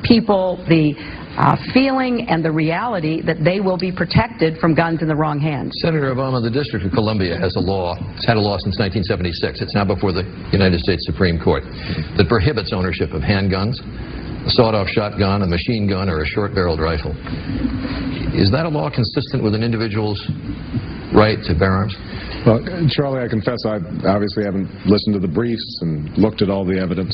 people the feeling and the reality that they will be protected from guns in the wrong hands. Senator Obama, the District of Columbia has a law. It's had a law since 1976. It's now before the United States Supreme Court that prohibits ownership of handguns, a sawed-off shotgun, a machine gun, or a short-barreled rifle. Is that a law consistent with an individual's right to bear arms? Well, Charlie, I confess I obviously haven't listened to the briefs and looked at all the evidence.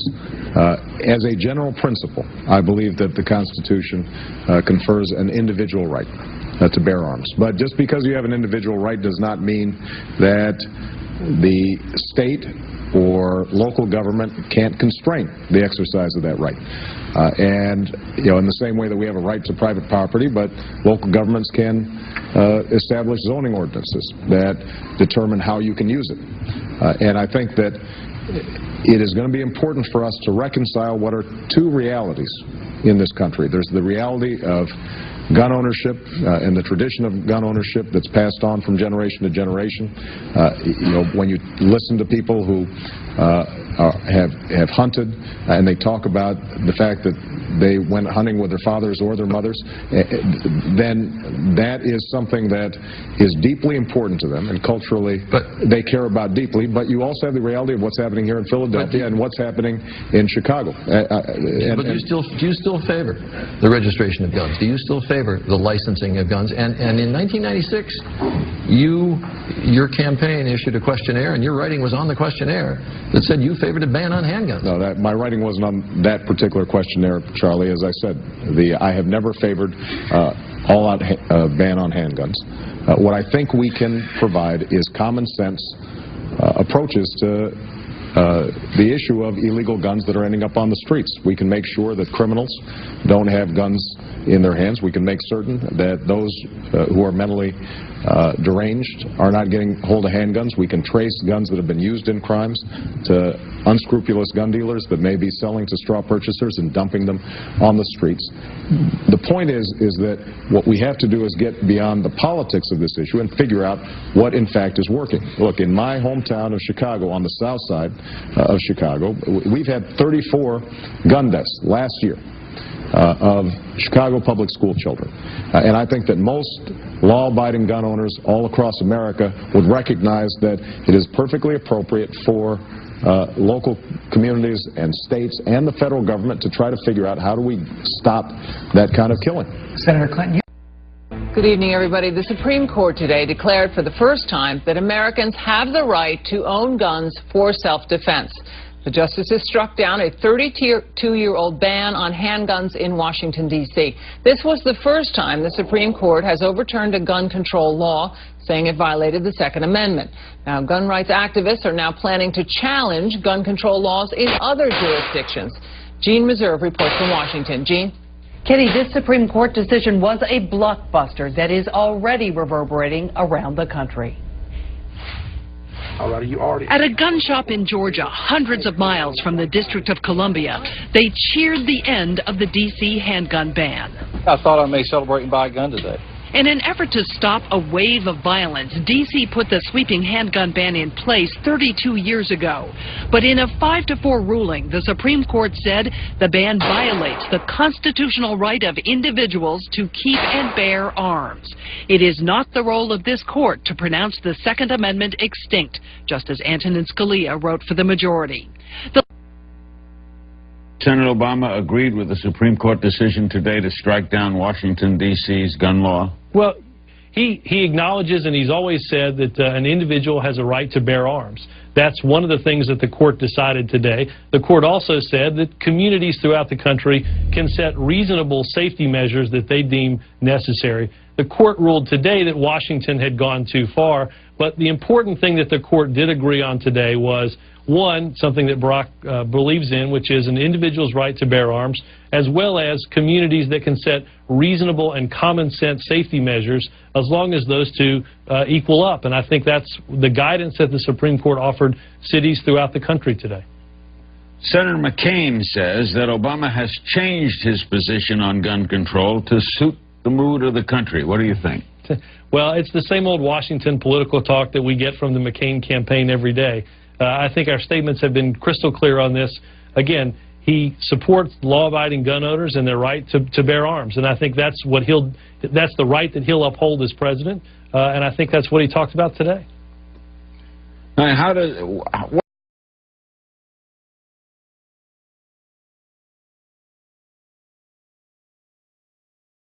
As a general principle, I believe that the Constitution confers an individual right to bear arms. But just because you have an individual right does not mean that the state or local government can't constrain the exercise of that right. And, you know, in the same way that we have a right to private property, but local governments can establish zoning ordinances that determine how you can use it. And I think that it is going to be important for us to reconcile what are two realities in this country. There's the reality of gun ownership and the tradition of gun ownership that's passed on from generation to generation. You know, when you listen to people who have hunted and they talk about the fact that they went hunting with their fathers or their mothers, then that is something that is deeply important to them and culturally they care about deeply. But you also have the reality of what's happening here in Philadelphia and what's happening in Chicago. But do you still favor the registration of guns? Do you still favor the licensing of guns? And in 1996, your campaign issued a questionnaire, and your writing was on the questionnaire that said you favored a ban on handguns. No, my writing wasn't on that particular questionnaire, Charlie. As I said, I have never favored all-out ban on handguns. What I think we can provide is common sense approaches to the issue of illegal guns that are ending up on the streets. We can make sure that criminals don't have guns in their hands. We can make certain that those who are mentally deranged are not getting hold of handguns. We can trace guns that have been used in crimes to unscrupulous gun dealers that may be selling to straw purchasers and dumping them on the streets. The point is that what we have to do is get beyond the politics of this issue and figure out what in fact is working. Look, in my hometown of Chicago, on the south side of Chicago, we've had 34 gun deaths last year of Chicago public school children. And I think that most law-abiding gun owners all across America would recognize that it is perfectly appropriate for local communities and states and the federal government to try to figure out how do we stop that kind of killing. Senator Clinton. Good evening, everybody. The Supreme Court today declared for the first time that Americans have the right to own guns for self-defense. The justices struck down a 32-year-old ban on handguns in Washington, D.C. This was the first time the Supreme Court has overturned a gun control law, saying it violated the Second Amendment. Now, gun rights activists are now planning to challenge gun control laws in other jurisdictions. Jean Meserve reports from Washington. Jean? Kitty, this Supreme Court decision was a blockbuster that is already reverberating around the country. At a gun shop in Georgia, hundreds of miles from the District of Columbia, they cheered the end of the D.C. handgun ban. I thought I may celebrate and buy a gun today. In an effort to stop a wave of violence, D.C. put the sweeping handgun ban in place 32 years ago. But in a 5-4 ruling, the Supreme Court said the ban violates the constitutional right of individuals to keep and bear arms. It is not the role of this court to pronounce the Second Amendment extinct, Justice Antonin Scalia wrote for the majority. Senator Obama agreed with the Supreme Court decision today to strike down Washington, D.C.'s gun law? Well, he acknowledges, and he's always said, that an individual has a right to bear arms. That's one of the things that the court decided today. The court also said that communities throughout the country can set reasonable safety measures that they deem necessary. The court ruled today that Washington had gone too far, but the important thing that the court did agree on today was, one, something that Barack believes in, which is an individual's right to bear arms, as well as communities that can set reasonable and common sense safety measures as long as those two equal up. And I think that's the guidance that the Supreme Court offered cities throughout the country today. Senator McCain says that Obama has changed his position on gun control to suit the mood of the country. What do you think? Well, it's the same old Washington political talk that we get from the McCain campaign every day. I think our statements have been crystal clear on this. Again, he supports law-abiding gun owners and their right to bear arms. And I think that's the right that he'll uphold as president. And I think that's what he talked about today. What